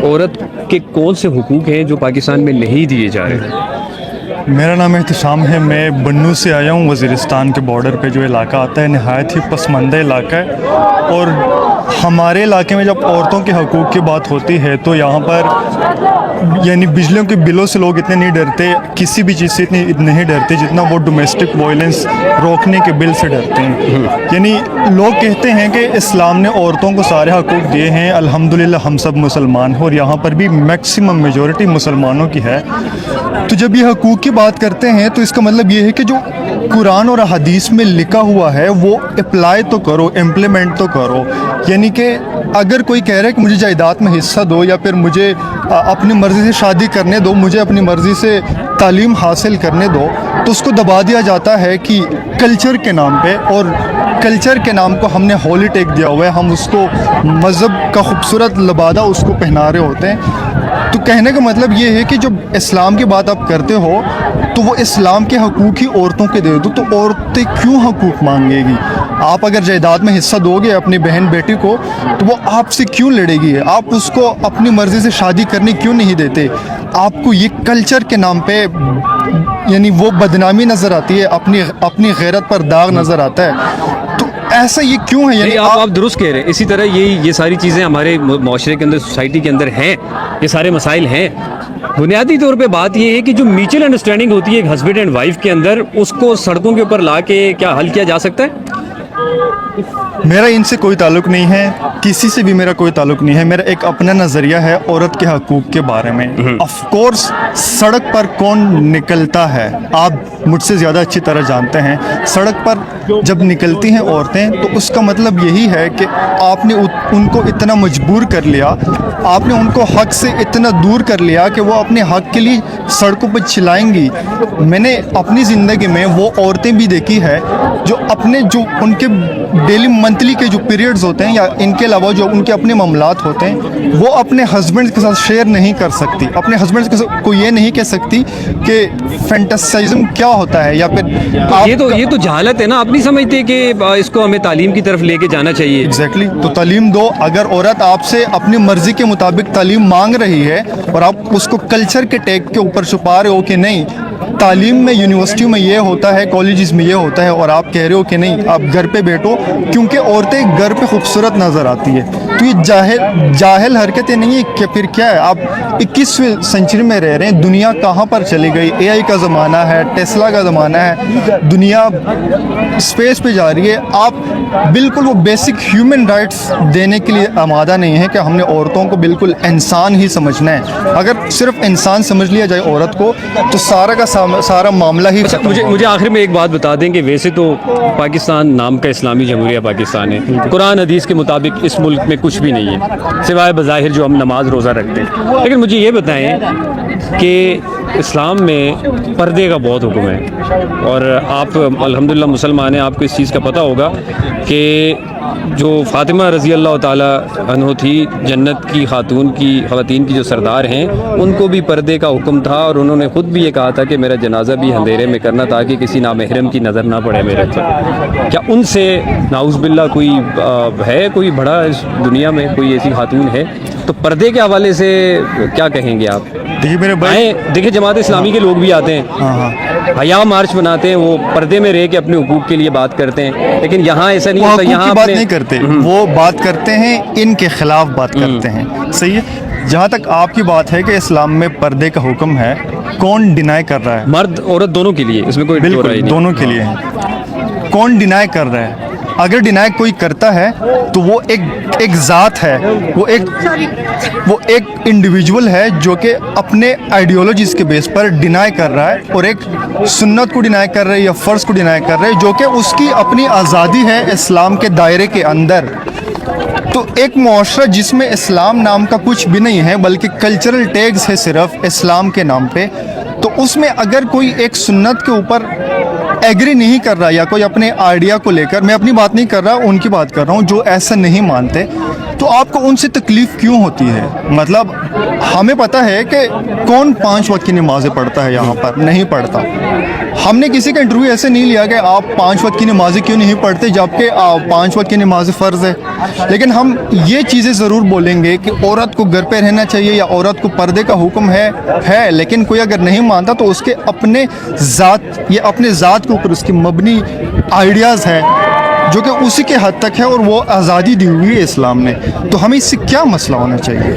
عورت کے کون سے حقوق ہیں جو پاکستان میں نہیں دیے جا رہے؟ میرا نام احتشام ہے، میں بنو سے آیا ہوں۔ وزیرستان کے بارڈر پہ جو علاقہ آتا ہے نہایت ہی پسماندہ علاقہ ہے، اور ہمارے علاقے میں جب عورتوں کے حقوق کی بات ہوتی ہے تو یہاں پر یعنی بجلیوں کے بلوں سے لوگ اتنے نہیں ڈرتے، کسی بھی چیز سے اتنے نہیں ڈرتے جتنا وہ ڈومیسٹک وائلنس روکنے کے بل سے ڈرتے ہیں۔ یعنی لوگ کہتے ہیں کہ اسلام نے عورتوں کو سارے حقوق دیے ہیں، الحمدللہ ہم سب مسلمان ہیں اور یہاں پر بھی میکسیمم میجورٹی مسلمانوں کی ہے۔ تو جب یہ حقوق کی بات کرتے ہیں تو اس کا مطلب یہ ہے کہ جو قرآن اور حدیث میں لکھا ہوا ہے وہ اپلائی تو کرو، امپلیمنٹ تو کرو۔ یعنی کہ اگر کوئی کہہ رہا ہے کہ مجھے جائیداد میں حصہ دو یا پھر مجھے اپنی مرضی سے شادی کرنے دو، مجھے اپنی مرضی سے تعلیم حاصل کرنے دو، تو اس کو دبا دیا جاتا ہے کہ کلچر کے نام پہ، اور کلچر کے نام کو ہم نے ہولی ٹیک دیا ہوا ہے، ہم اس کو مذہب کا خوبصورت لبادہ اس کو پہنا رہے ہوتے ہیں۔ تو کہنے کا مطلب یہ ہے کہ جب اسلام کی بات آپ کرتے ہو تو وہ اسلام کے حقوق ہی عورتوں کے دے دو، تو عورتیں کیوں حقوق مانگے گی؟ آپ اگر جائیداد میں حصہ دو گے اپنی بہن بیٹی کو تو وہ آپ سے کیوں لڑے گی؟ آپ اس کو اپنی مرضی سے شادی کرنے کیوں نہیں دیتے؟ آپ کو یہ کلچر کے نام پہ یعنی وہ بدنامی نظر آتی ہے، اپنی غیرت پر داغ نظر آتا ہے، تو ایسا یہ کیوں ہے؟ یعنی آپ درست کہہ رہے ہیں۔ اسی طرح یہ ساری چیزیں ہمارے معاشرے کے اندر، سوسائٹی کے اندر ہیں، یہ سارے مسائل ہیں۔ بنیادی طور پہ بات یہ ہے کہ جو میوچل انڈرسٹینڈنگ ہوتی ہے ایک ہسبینڈ اینڈ وائف کے اندر، اس کو سڑکوں کے اوپر لا کے کیا حل کیا جا سکتا ہے؟ میرا ان سے کوئی تعلق نہیں ہے، کسی سے بھی میرا کوئی تعلق نہیں ہے۔ میرا ایک اپنا نظریہ ہے عورت کے حقوق کے بارے میں۔ آف کورس سڑک پر کون نکلتا ہے آپ مجھ سے زیادہ اچھی طرح جانتے ہیں۔ سڑک پر جب نکلتی ہیں عورتیں تو اس کا مطلب یہی ہے کہ آپ نے ان کو اتنا مجبور کر لیا، آپ نے ان کو حق سے اتنا دور کر لیا کہ وہ اپنے حق کے لیے سڑکوں پہ چلائیں گی۔ میں نے اپنی زندگی میں وہ عورتیں بھی دیکھی ہے جو ان کے ڈیلی منتھلی کے جو پیریڈز ہوتے ہیں یا ان کے علاوہ جو ان کے اپنے معاملات ہوتے ہیں وہ اپنے ہسبینڈ کے ساتھ شیئر نہیں کر سکتی، اپنے ہسبینڈ کو یہ نہیں کہہ سکتی کہ فینٹاسائزم کیا ہوتا ہے، یا پھر یہ تو جہالت ہے نا، آپ نہیں سمجھتے کہ اس کو ہمیں تعلیم کی طرف لے کے جانا چاہیے؟ ایگزیکٹلی، تو تعلیم دو۔ اگر عورت آپ سے اپنی مرضی کے مطابق تعلیم مانگ رہی ہے اور آپ اس کو کلچر کے ٹیگ کے اوپر چھپا رہے ہو کہ نہیں تعلیم میں یونیورسٹیوں میں یہ ہوتا ہے، کالجز میں یہ ہوتا ہے، اور آپ کہہ رہے ہو کہ نہیں آپ گھر پہ بیٹھو کیونکہ عورتیں گھر پہ خوبصورت نظر آتی ہے، تو یہ جاہل حرکتیں نہیں ہیں کہ پھر کیا ہے؟ آپ 21ویں سینچری میں رہ رہے ہیں، دنیا کہاں پر چلی گئی؟ اے آئی کا زمانہ ہے، ٹیسلا کا زمانہ ہے، دنیا اسپیس پہ جا رہی ہے۔ آپ بالکل وہ بیسک ہیومن رائٹس دینے کے لیے آمادہ نہیں ہے کہ ہم نے عورتوں کو بالکل انسان ہی سمجھنا ہے۔ اگر صرف انسان سمجھ لیا جائے عورت کو تو سارا کا سارا معاملہ ہی ختم۔ مجھے آخر میں ایک بات بتا دیں کہ ویسے تو پاکستان نام کا اسلامی جمہوریہ پاکستان ہے، قرآن حدیث کے مطابق اس ملک میں کچھ بھی نہیں ہے سوائے بظاہر جو ہم نماز روزہ رکھتے ہیں، لیکن مجھے یہ بتائیں کہ اسلام میں پردے کا بہت حکم ہے، اور آپ الحمدللہ مسلمان ہیں، آپ کو اس چیز کا پتہ ہوگا کہ جو فاطمہ رضی اللہ تعالیٰ عنہ تھی، جنت کی خواتین کی جو سردار ہیں، ان کو بھی پردے کا حکم تھا، اور انہوں نے خود بھی یہ کہا تھا کہ میرا جنازہ بھی اندھیرے میں کرنا تاکہ کسی نامحرم کی نظر نہ پڑے میرے پر۔ کیا ان سے نعوذ باللہ کوئی بڑا اس دنیا میں کوئی ایسی خاتون ہے؟ تو پردے کے حوالے سے کیا کہیں گے آپ؟ دیکھیے میرے بھائی، دیکھیں جماعت اسلامی کے لوگ بھی آتے ہیں، حیا مارچ بناتے ہیں، وہ پردے میں رہ کے اپنے حقوق کے لیے بات کرتے ہیں، لیکن یہاں ایسا نہیں ہوتا، یہاں بات نہیں کرتے، وہ بات کرتے ہیں ان کے خلاف بات کرتے ہیں۔ صحیح ہے۔ جہاں تک آپ کی بات ہے کہ اسلام میں پردے کا حکم ہے، کون ڈینائی کر رہا ہے؟ مرد عورت دونوں کے لیے، اس میں کوئی بالکل دونوں کے لیے ہے۔ کون ڈینائی کر رہا ہے؟ اگر ڈینائی کوئی کرتا ہے تو وہ ایک ذات ہے، وہ ایک انڈیویجول ہے جو کہ اپنے آئیڈیالوجیز کے بیس پر ڈینائی کر رہا ہے، اور ایک سنت کو ڈینائی کر رہا ہے یا فرض کو ڈینائی کر رہا ہے جو کہ اس کی اپنی آزادی ہے اسلام کے دائرے کے اندر۔ تو ایک معاشرہ جس میں اسلام نام کا کچھ بھی نہیں ہے بلکہ کلچرل ٹیگز ہے صرف اسلام کے نام پہ، تو اس میں اگر کوئی ایک سنت کے اوپر ایگری نہیں کر رہا یا کوئی اپنے آئیڈیا کو لے کر، میں اپنی بات نہیں کر رہا، ان کی بات کر رہا ہوں جو ایسا نہیں مانتے، تو آپ کو ان سے تکلیف کیوں ہوتی ہے؟ مطلب ہمیں پتہ ہے کہ کون 5 وقت کی نمازیں پڑھتا ہے یہاں پر، نہیں پڑھتا. ہم نے کسی کا انٹرویو ایسے نہیں لیا کہ آپ 5 وقت کی نمازیں کیوں نہیں پڑھتے جبکہ 5 وقت کی نمازیں فرض ہے. لیکن ہم یہ چیزیں ضرور بولیں گے کہ عورت کو گھر پہ رہنا چاہیے یا عورت کو پردے کا حکم ہے، لیکن کوئی اگر نہیں مانتا تو اس کے اپنے ذات کے اوپر اس کی مبنی آئیڈیاز ہے جو کہ اسی کے حد تک ہے، اور وہ آزادی دی ہوئی ہے اسلام نے. تو ہمیں اس سے کیا مسئلہ ہونا چاہیے؟